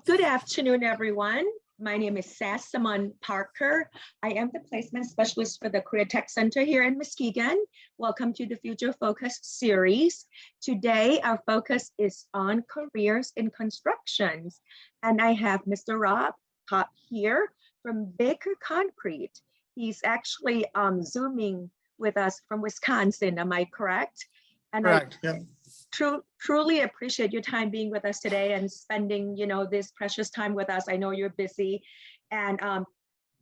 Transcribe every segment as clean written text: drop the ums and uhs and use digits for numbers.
Good afternoon, everyone. My name is Sassamon Parker. I am the placement specialist for the Career Tech Center here in Muskegon. Welcome to the Future Focus series. Today, our focus is on careers in constructions. And I have Mr. Rob Kopp here from Baker Concrete. He's actually Zooming with us from Wisconsin. Am I correct? And Correct. Yeah. Truly appreciate your time being with us today and spending, this precious time with us. I know you're busy. And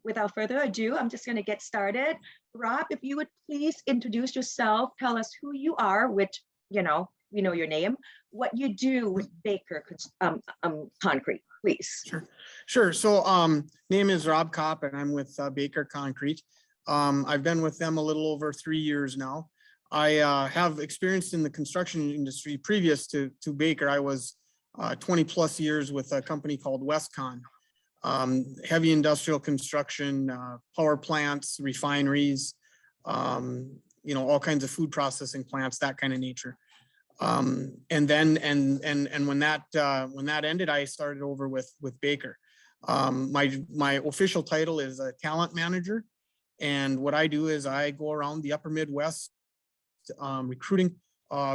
without further ado, I'm just going to get started. Rob, if you would please introduce yourself, tell us who you are, which, we know your name, what you do with Baker Concrete, please. Sure. So name is Rob Kopp and I'm with Baker Concrete. I've been with them a little over 3 years now. I have experience in the construction industry previous to Baker. I was 20 plus years with a company called Westcon, heavy industrial construction, power plants, refineries, all kinds of food processing plants, that kind of nature. And when that ended, I started over with Baker. My official title is a talent manager. And what I do is I go around the upper Midwest, recruiting,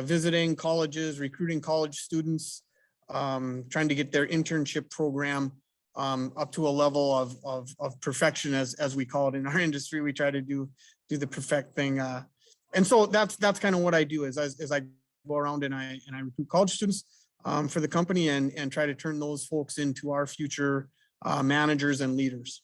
visiting colleges, recruiting college students, trying to get their internship program up to a level of perfection, as we call it in our industry. We try to do the perfect thing, and so that's kind of what I do. Is I go around and I recruit college students for the company and try to turn those folks into our future managers and leaders.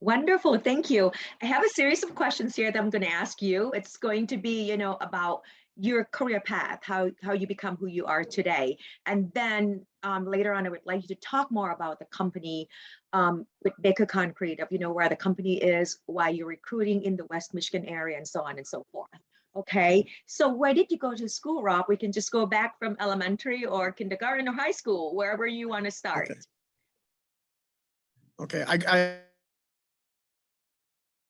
Wonderful, thank you. I have a series of questions here that I'm going to ask you. It's going to be, about your career path, how you become who you are today. And then later on, I would like you to talk more about the company with Baker Concrete, of, where the company is, why you're recruiting in the West Michigan area, and so on and so forth. Okay, so where did you go to school, Rob? We can just go back from elementary or kindergarten or high school, wherever you want to start. Okay.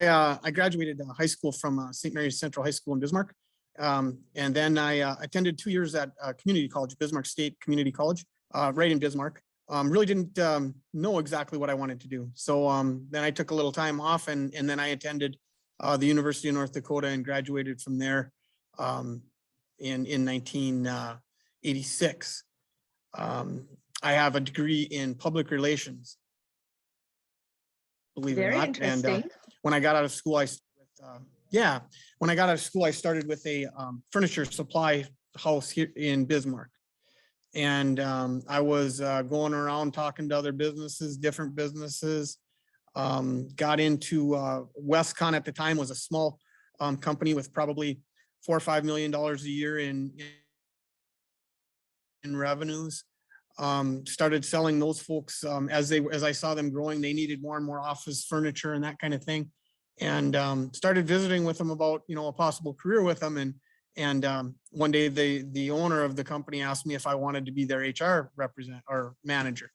I graduated high school from St. Mary's Central High School in Bismarck. And then I attended 2 years at community college, Bismarck State Community College, right in Bismarck. Really didn't know exactly what I wanted to do. So then I took a little time off and then I attended the University of North Dakota and graduated from there in 1986. I have a degree in public relations, believe it or not. Very interesting. And when I got out of school, I started with a furniture supply house here in Bismarck. And I was going around talking to other businesses, different businesses, got into Westcon at the time, was a small company with probably $4 or $5 million a year in revenues. Started selling those folks as I saw them growing. They needed more and more office furniture and that kind of thing, and started visiting with them about a possible career with them. And one day the owner of the company asked me if I wanted to be their HR manager,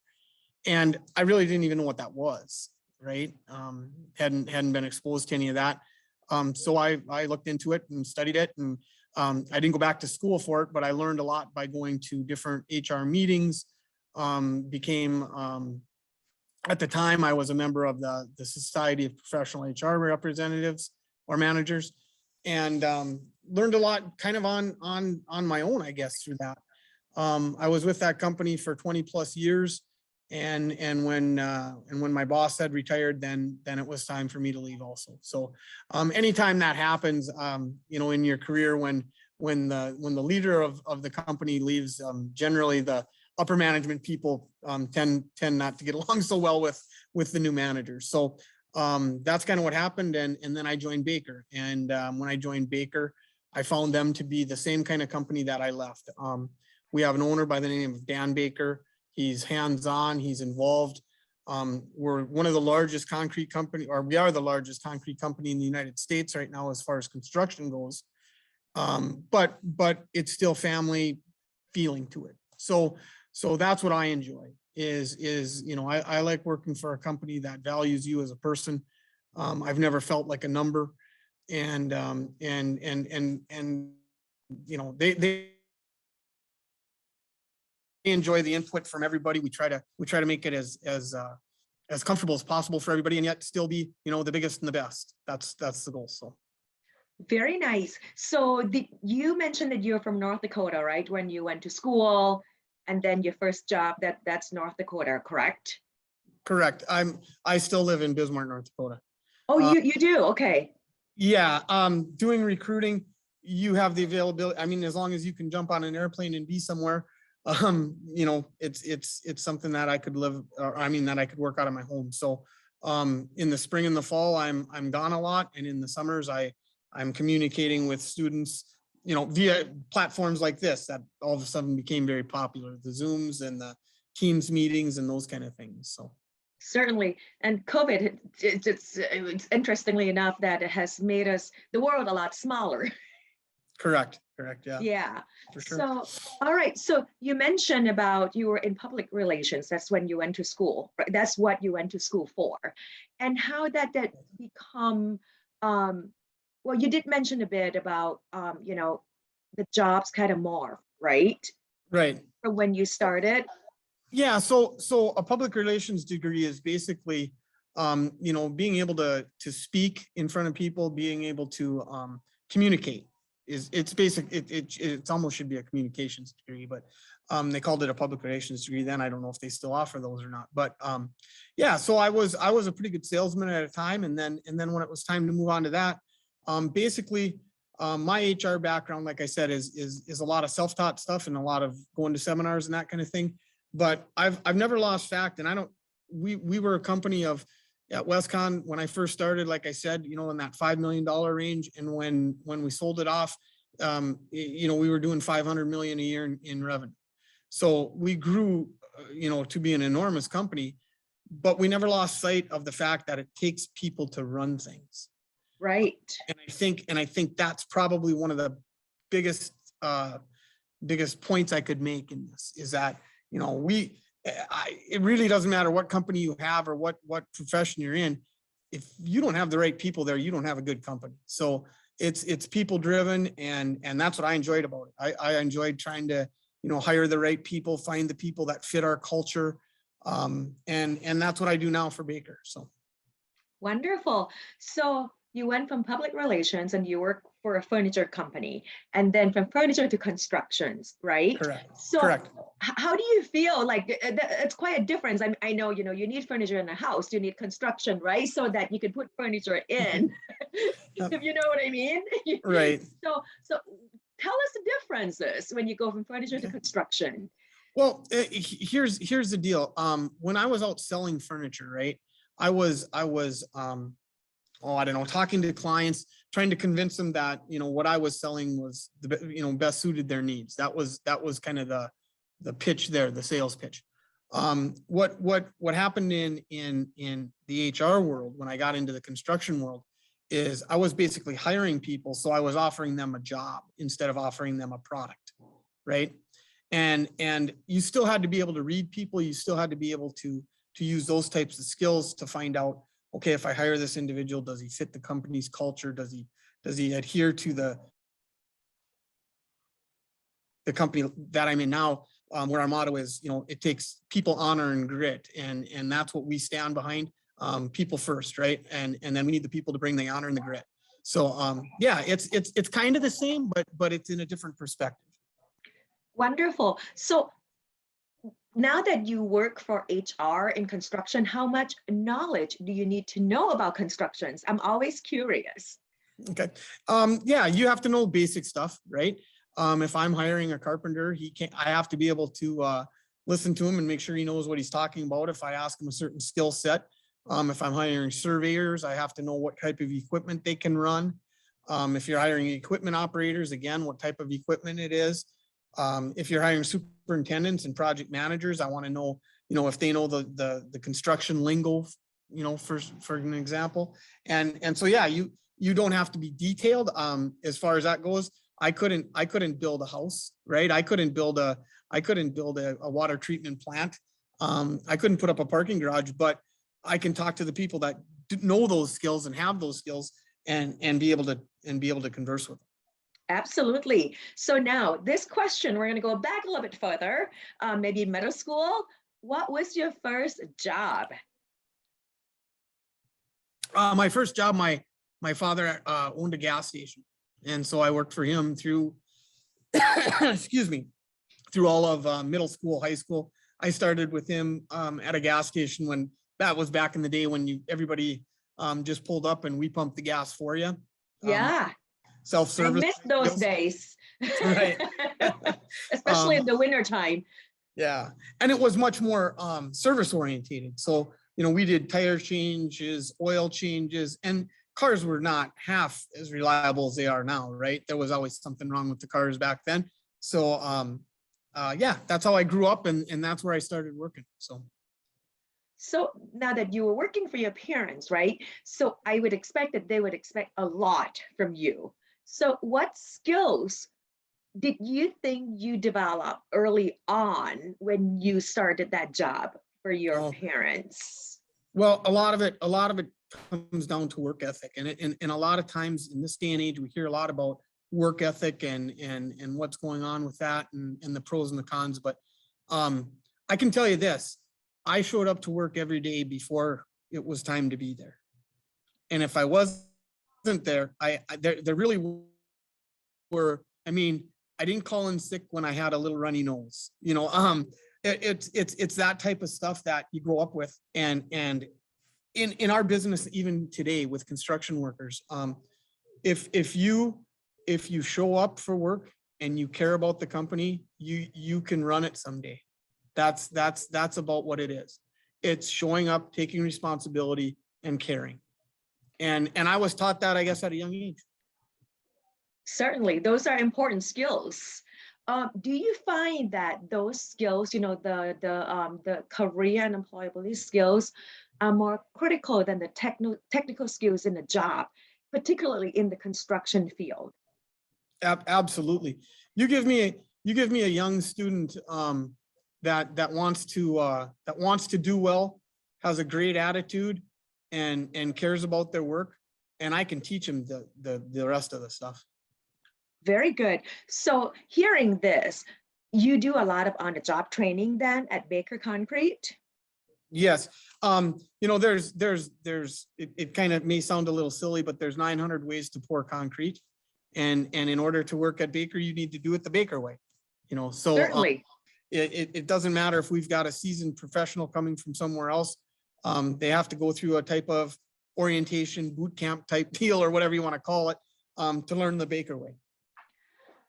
and I really didn't even know what that was. Right, hadn't been exposed to any of that. So I looked into it and studied it, and I didn't go back to school for it, but I learned a lot by going to different HR meetings. At the time, I was a member of the Society of Professional HR Representatives or Managers, and learned a lot kind of on my own, I guess, through that. I was with that company for 20 plus years, and when my boss had retired, then it was time for me to leave also. So anytime that happens, in your career, when the leader of the company leaves, generally the upper management people tend not to get along so well with the new managers. So that's kind of what happened. And then I joined Baker. And when I joined Baker, I found them to be the same kind of company that I left. We have an owner by the name of Dan Baker. He's hands-on, he's involved. We're one of the largest concrete company, or we are the largest concrete company in the United States right now as far as construction goes. But it's still family feeling to it. So that's what I enjoy is I like working for a company that values you as a person. I've never felt like a number, and they enjoy the input from everybody. We try to make it as comfortable as possible for everybody, and yet still be, the biggest and the best. That's the goal. So. Very nice. So you mentioned that you're from North Dakota, right? When you went to school and then your first job, that's North Dakota, correct? Correct. I still live in Bismarck, North Dakota. Oh, you do? Okay. Yeah. Doing recruiting, you have the availability. I mean, as long as you can jump on an airplane and be somewhere, it's something that I could live, or I mean, that I could work out of my home. So, in the spring and the fall, I'm gone a lot. And in the summers, I'm communicating with students, via platforms like this that all of a sudden became very popular, the Zooms and the Teams meetings and those kind of things. So. Certainly. And COVID, it's interestingly enough that it has made the world a lot smaller. Correct. Yeah. Yeah. For sure. So, all right. So you mentioned about you were in public relations. That's when you went to school, right? That's what you went to school for. And how that become, well, you did mention a bit about, the jobs kind of morph, right? Right. From when you started. Yeah. So a public relations degree is basically, being able to speak in front of people, being able to communicate. It's basic. It's almost should be a communications degree, but they called it a public relations degree then. I don't know if they still offer those or not, but yeah. So I was a pretty good salesman at a time, and then when it was time to move on to that, basically my HR background, like I said, is a lot of self-taught stuff and a lot of going to seminars and that kind of thing. But I've never lost fact, and we were a company at Westcon when I first started, like I said, in that $5 million range. And when we sold it off, we were doing 500 million a year in revenue. So we grew, to be an enormous company, but we never lost sight of the fact that it takes people to run things. Right. And I think that's probably one of the biggest points I could make in this is that, it really doesn't matter what company you have or what profession you're in. If you don't have the right people there, you don't have a good company. So it's people driven, and that's what I enjoyed about it. I enjoyed trying to, hire the right people, find the people that fit our culture. And that's what I do now for Baker. So. Wonderful. So you went from public relations and you work for a furniture company, and then from furniture to constructions, right? Correct. So Correct. How do you feel? Like it's quite a difference. I know, you need furniture in a house, you need construction, right? So that you can put furniture in, if you know what I mean. Right. So tell us the differences when you go from furniture to construction. Well, here's the deal. When I was out selling furniture, right, I was I don't know, talking to clients, trying to convince them that, what I was selling was the, best suited their needs. That was kind of the pitch there, the sales pitch. What happened in the HR world when I got into the construction world is I was basically hiring people. So I was offering them a job instead of offering them a product. Right. And you still had to be able to read people. You still had to be able to use those types of skills to find out, okay, if I hire this individual, does he fit the company's culture? Does he adhere to the company that I'm in now, where our motto is, it takes people, honor, and grit. And that's what we stand behind, people first, right? And then we need the people to bring the honor and the grit. So yeah, it's kind of the same, but it's in a different perspective. Wonderful. So now that you work for HR in construction, how much knowledge do you need to know about constructions? I'm always curious. Okay. Yeah, you have to know basic stuff, right? If I'm hiring a carpenter, I have to be able to listen to him and make sure he knows what he's talking about. If I ask him a certain skill set, if I'm hiring surveyors, I have to know what type of equipment they can run. If you're hiring equipment operators, again, what type of equipment it is. If you're hiring superintendents and project managers, I want to know, if they know the construction lingo, for an example. And so, yeah, you don't have to be detailed. As far as that goes, I couldn't build a house, right? I couldn't build a water treatment plant. I couldn't put up a parking garage, but I can talk to the people that know those skills and have those skills and be able to converse with them. Absolutely. So now this question, we're going to go back a little bit further, maybe middle school. What was your first job? My first job, my father owned a gas station, and so I worked for him through, excuse me, through all of middle school, high school. I started with him at a gas station when that was back in the day when everybody just pulled up and we pumped the gas for you. Yeah, I Self-service. miss those days, Right. especially in the winter time. Yeah, and it was much more service orientated. So, we did tire changes, oil changes, and cars were not half as reliable as they are now, right? There was always something wrong with the cars back then. So, yeah, that's how I grew up, and that's where I started working. So, So now that you were working for your parents, right? So I would expect that they would expect a lot from you. So what skills did you think you developed early on when you started that job for your oh, parents? well, a lot of it comes down to work ethic, and a lot of times in this day and age, we hear a lot about work ethic and what's going on with that and the pros and the cons. But I can tell you this: I showed up to work every day before it was time to be there, and if I wasn't there, there really were. I mean, I didn't call in sick when I had a little runny nose. It's that type of stuff that you grow up with, and in our business even today with construction workers, if you show up for work and you care about the company, you can run it someday. That's about what it is. It's showing up, taking responsibility, and caring. And I was taught that, I guess, at a young age. Certainly, those are important skills. Do you find that those skills, the career and employability skills, are more critical than the technical skills in the job, particularly in the construction field? Absolutely. You give me a young student that wants to do well, has a great attitude, and cares about their work, and I can teach them the rest of the stuff. Very good. So hearing this, you do a lot of on-the-job training then at Baker Concrete? Yes. It kind of may sound a little silly, but there's 900 ways to pour concrete. And in order to work at Baker, you need to do it the Baker way. So Certainly. it doesn't matter if we've got a seasoned professional coming from somewhere else. They have to go through a type of orientation, boot camp type deal, or whatever you want to call it, to learn the Baker way.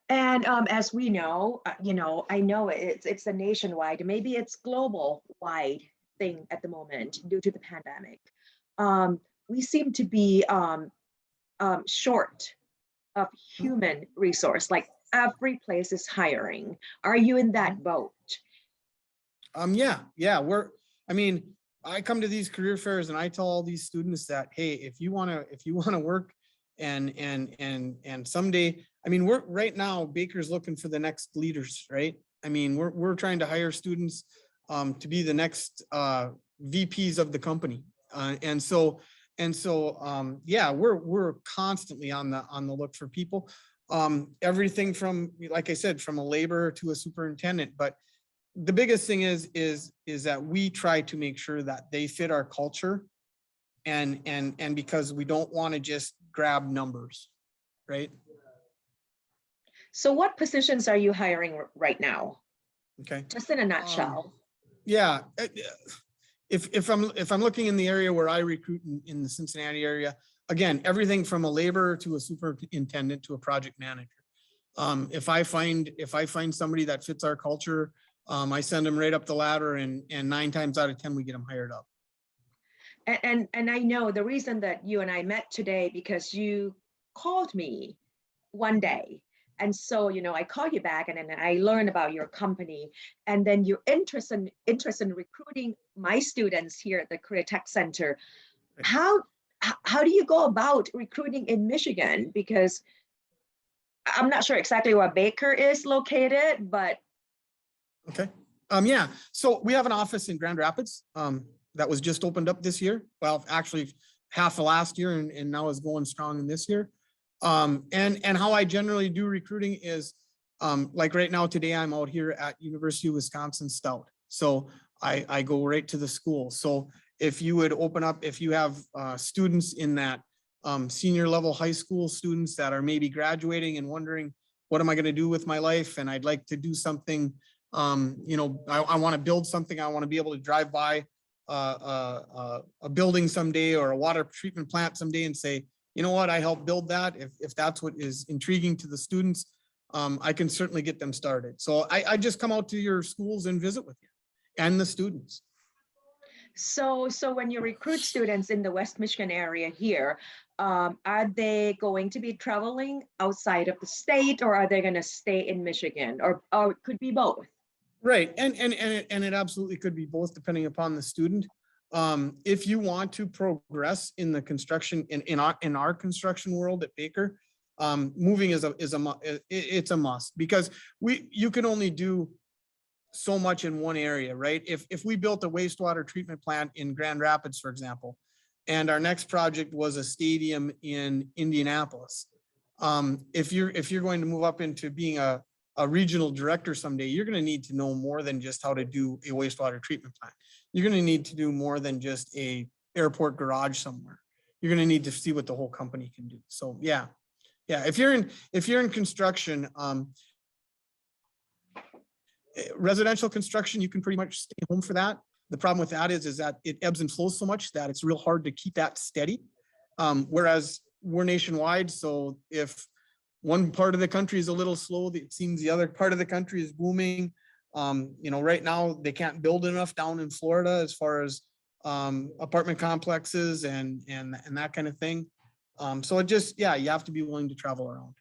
And as we know, I know it's a nationwide, maybe it's global wide thing at the moment due to the pandemic. We seem to be short of human resource, like every place is hiring. Are you in that boat? Yeah. I mean, I come to these career fairs and I tell all these students that, hey, if you want to work and someday, I mean, we're right now, Baker's looking for the next leaders, right? I mean, we're trying to hire students to be the next VPs of the company. Yeah, we're constantly on the look for people. Everything from, like I said, from a laborer to a superintendent. But the biggest thing is that we try to make sure that they fit our culture, and because we don't want to just grab numbers, right? So what positions are you hiring right now? Okay. Just in a nutshell. Yeah. If I'm looking in the area where I recruit in the Cincinnati area, again, everything from a laborer to a superintendent to a project manager. If I find somebody that fits our culture, I send them right up the ladder, and 9 times out of 10 we get them hired up. And I know the reason that you and I met today, because you called me one day. And so, I call you back and then I learn about your company, and then you're interested in recruiting my students here at the Career Tech Center. How do you go about recruiting in Michigan? Because I'm not sure exactly where Baker is located, but. Okay. Yeah. So we have an office in Grand Rapids that was just opened up this year. Well, actually half of last year, and now is going strong in this year. And how I generally do recruiting is, like right now, today I'm out here at University of Wisconsin Stout. So I go right to the school. So if you would open up, if you have students in that senior level high school students that are maybe graduating and wondering, what am I going to do with my life? And I'd like to do something, I want to build something. I want to be able to drive by a building someday or a water treatment plant someday and say, you know what, I helped build that. If that's what is intriguing to the students, I can certainly get them started. So I just come out to your schools and visit with you and the students. So when you recruit students in the West Michigan area here, are they going to be traveling outside of the state, or are they going to stay in Michigan, or it could be both? Right, and it absolutely could be both, depending upon the student. If you want to progress in the construction in our construction world at Baker, moving it's a must, because you can only do so much in one area, right? If we built a wastewater treatment plant in Grand Rapids, for example, and our next project was a stadium in Indianapolis, if you're going to move up into being a regional director someday, you're going to need to know more than just how to do a wastewater treatment plant. You're going to need to do more than just a airport garage somewhere. You're going to need to see what the whole company can do. So yeah. If you're in construction, residential construction, you can pretty much stay home for that. The problem with that is that it ebbs and flows so much that it's real hard to keep that steady. Whereas we're nationwide, so if one part of the country is a little slow, it seems the other part of the country is booming. Right now they can't build enough down in Florida as far as apartment complexes and that kind of thing. So it just, you have to be willing to travel around.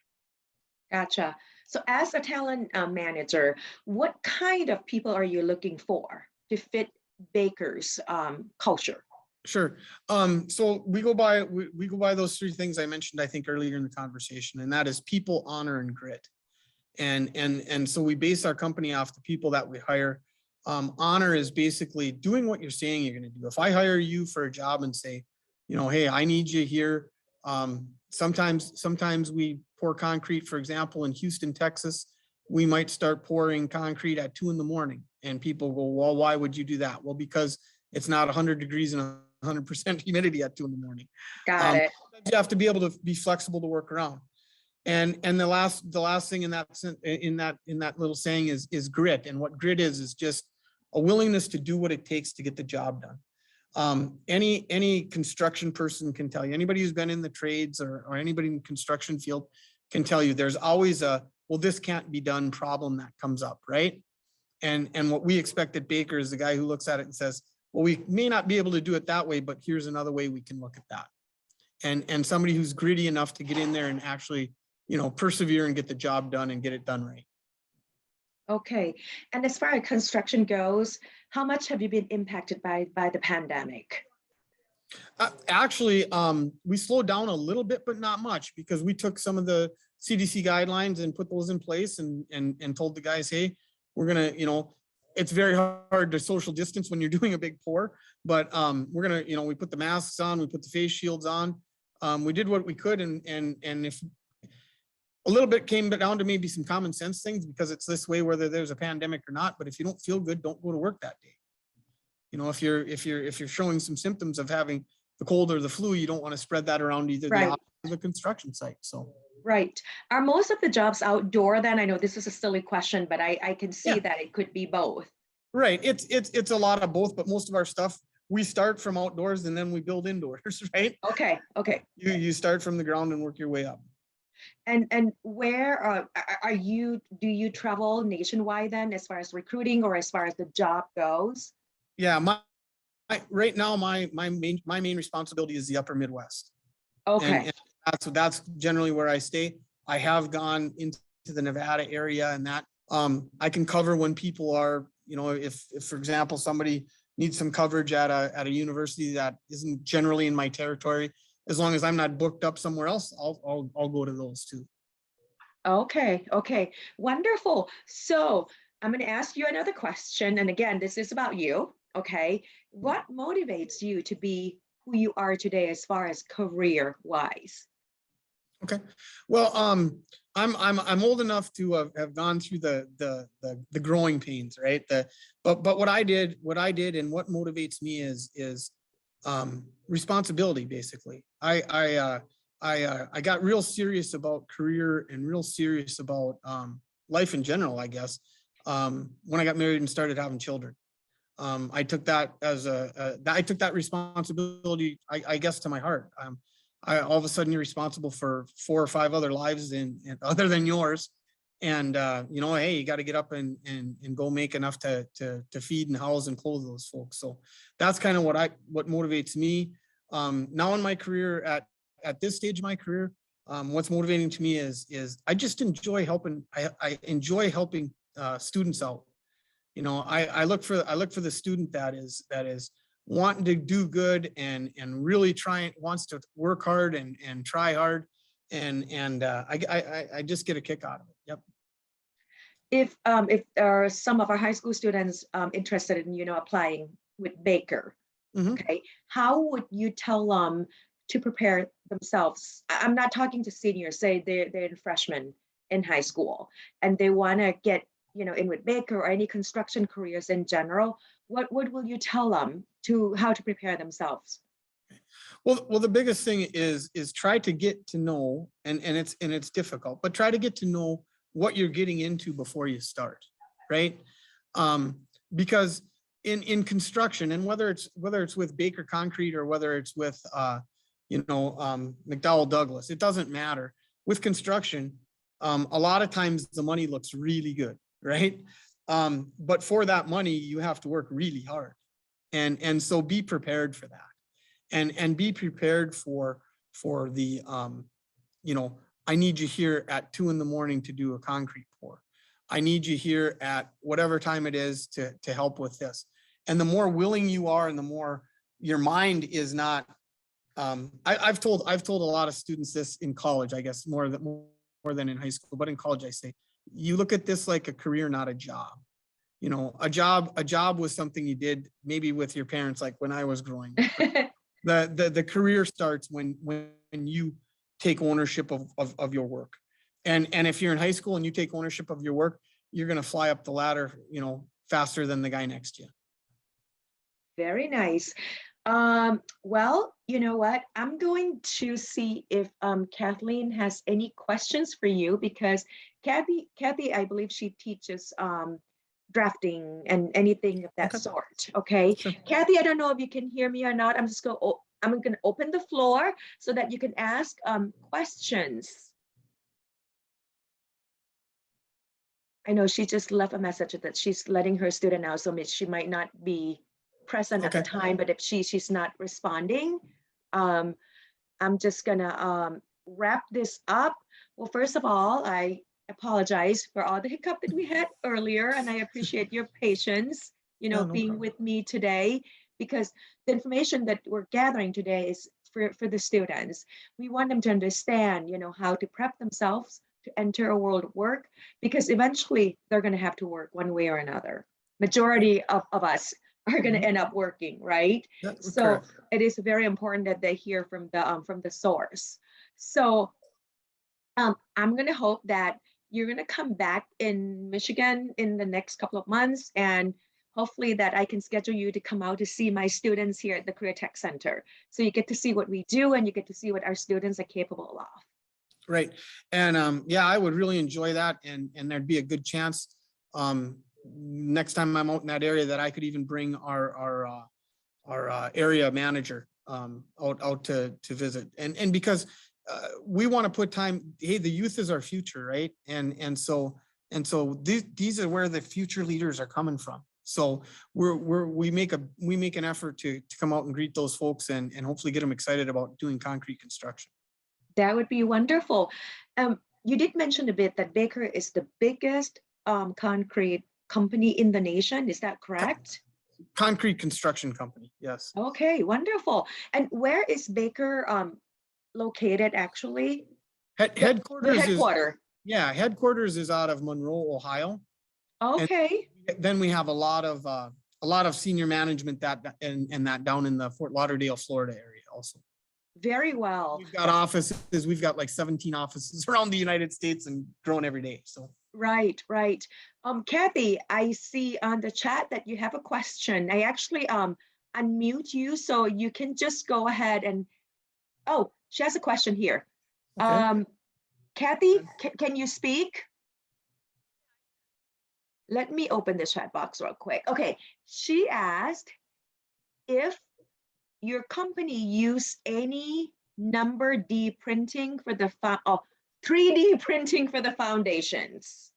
Gotcha. So as a talent manager, what kind of people are you looking for to fit Baker's culture? Sure. So we go by those three things I mentioned, I think, earlier in the conversation, and that is people, honor, and grit. And so we base our company off the people that we hire. Honor is basically doing what you're saying you're going to do. If I hire you for a job and say, hey, I need you here. Sometimes we pour concrete, for example, in Houston, Texas, we might start pouring concrete at 2 a.m. and people go, well, why would you do that? Well, because it's not 100 degrees and 100% humidity at 2 a.m. Got it. You have to be able to be flexible to work around. And the last thing in that little saying is grit. And what grit is just a willingness to do what it takes to get the job done. Any construction person can tell you, anybody who's been in the trades or anybody in the construction field can tell you, there's always a, well, this can't be done problem that comes up, right? And what we expect at Baker is the guy who looks at it and says, well, we may not be able to do it that way, but here's another way we can look at that. And somebody who's gritty enough to get in there and actually, persevere and get the job done and get it done right. Okay. And as far as construction goes, how much have you been impacted by the pandemic? Actually, we slowed down a little bit, but not much, because we took some of the CDC guidelines and put those in place and told the guys, hey, we're going to, it's very hard to social distance when you're doing a big pour, but we're going to, we put the masks on, we put the face shields on. We did what we could. And if a little bit came down to maybe some common sense things, because it's this way, whether there's a pandemic or not, but if you don't feel good, don't go to work that day. If you're showing some symptoms of having the cold or the flu, you don't want to spread that around either the office or the construction site. So. Right. Are most of the jobs outdoor then? I know this is a silly question, but I can see that it could be both. Right. It's a lot of both, but most of our stuff, we start from outdoors and then we build indoors, right? Okay. You start from the ground and work your way up. And where do you travel nationwide then, as far as recruiting or as far as the job goes? Yeah, right now my main responsibility is the upper Midwest. Okay. And that's generally where I stay. I have gone into the Nevada area, and that I can cover when people are, if for example somebody needs some coverage at a university that isn't generally in my territory, as long as I'm not booked up somewhere else, I'll go to those too. Okay. Wonderful. So I'm going to ask you another question. And again, this is about you. Okay. What motivates you to be who you are today as far as career wise? Okay. Well, I'm old enough to have gone through the growing pains, right? But what I did and what motivates me is responsibility. Basically, I got real serious about career and real serious about life in general, I guess, when I got married and started having children. I took that as I took that responsibility, I guess, to my heart. All of a sudden you're responsible for 4 or 5 other lives and other than yours. And hey, you got to get up and go make enough to feed and house and clothe those folks. So that's kind of what motivates me. Now in my career, at this stage of my career, what's motivating to me is I just enjoy helping. I enjoy helping students out. I look for the student that is wanting to do good and really wants to work hard and try hard, and I just get a kick out of it. Yep. If there are some of our high school students interested in applying with Baker, Mhm. okay, how would you tell them to prepare themselves? I'm not talking to seniors, say they're freshmen in high school and they want to get in with Baker or any construction careers in general. What will you tell them to how to prepare themselves? Well, the biggest thing is try to get to know, and it's difficult, but try to get to know what you're getting into before you start, right? Um, because in construction, and whether it's with Baker Concrete or whether it's with McDowell Douglas, it doesn't matter. With construction, a lot of times the money looks really good, right? But for that money, you have to work really hard, and so be prepared for that. And be prepared for the I need you here at 2 a.m. to do a concrete pour. I need you here at whatever time it is to help with this. And the more willing you are, and the more your mind is not. I've told a lot of students this in college, I guess more than in high school, but in college I say, you look at this like a career, not a job. A job was something you did maybe with your parents, like when I was growing up. The career starts when you take ownership of your work. And if you're in high school and you take ownership of your work, you're going to fly up the ladder, faster than the guy next to you. Very nice. Well, you know what? I'm going to see if Kathleen has any questions for you because Kathy, I believe she teaches drafting and anything of that Okay. sort. Okay. Sure. Kathy, I don't know if you can hear me or not. I'm gonna open the floor so that you can ask questions. I know she just left a message that she's letting her student know, so she might not be present at the Okay. time, but if she's not responding, um, I'm just gonna wrap this up. Well, first of all, I apologize for all the hiccup that we had earlier, and I appreciate your patience, Yeah, no being problem. with me today, because the information that we're gathering today is for the students. We want them to understand, how to prep themselves to enter a world of work, because eventually they're going to have to work one way or another. Right. Majority of us are going to Mhm. end up working, right? Yeah, So correct. it is very important that they hear from the source. So I'm going to hope that you're going to come back in Michigan in the next couple of months, and hopefully that I can schedule you to come out to see my students here at the Career Tech Center. So you get to see what we do and you get to see what our students are capable of. Right. And yeah, I would really enjoy that. And there'd be a good chance next time I'm out in that area that I could even bring our area manager out to visit. And because we want to put time, hey, the youth is our future, right? And so these are where the future leaders are coming from. So we make an effort to come out and greet those folks and hopefully get them excited about doing concrete construction. That would be wonderful. You did mention a bit that Baker is the biggest concrete company in the nation. Is that correct? Concrete construction company. Yes. Okay, wonderful. And where is Baker located actually? The Headquarters is, headquarter. yeah, headquarters is out of Monroe, Ohio. And Okay. then we have a lot of senior management and that down in the Fort Lauderdale, Florida area also. Very well. We've got offices, we've got like 17 offices around the United States and growing every day. So. Right, right. Kathy, I see on the chat that you have a question. I actually unmute you so you can just go ahead and, oh, she has a question here. Okay. Kathy, can you speak? Let me open the chat box real quick. Okay, she asked if your company use any number D printing for the 3D printing for the foundations.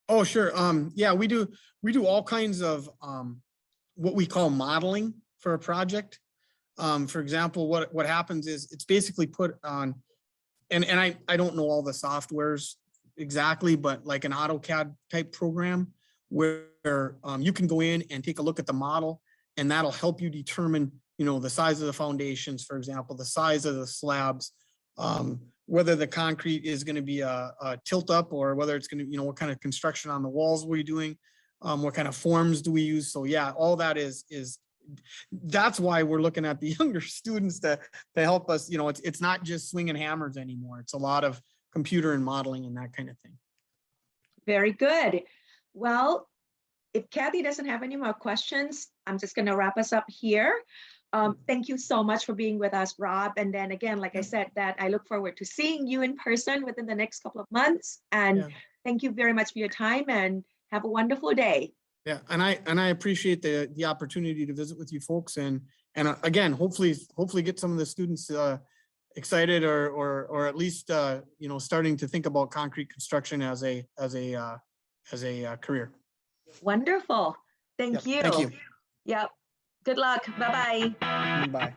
Oh, sure. Yeah, we do all kinds of what we call modeling for a project. For example, what happens is it's basically put on, and I don't know all the softwares exactly, but like an AutoCAD type program where you can go in and take a look at the model, and that'll help you determine, the size of the foundations, for example, the size of the slabs, whether the concrete is going to be a tilt up or whether it's going to, what kind of construction on the walls we're doing, what kind of forms do we use. So yeah, all that is that's why we're looking at the younger students to help us. It's not just swinging hammers anymore. It's a lot of computer and modeling and that kind of thing. Very good. Well, if Kathy doesn't have any more questions, I'm just going to wrap us up here. Thank you so much for being with us, Rob. And then again, like I said, that I look forward to seeing you in person within the next couple of months. And thank you very much for your time and have a wonderful day. Yeah, and I appreciate the opportunity to visit with you folks, and again, hopefully get some of the students excited or at least starting to think about concrete construction as a career. Wonderful. Thank you. Thank you. Yep. Good luck. Bye-bye. Bye.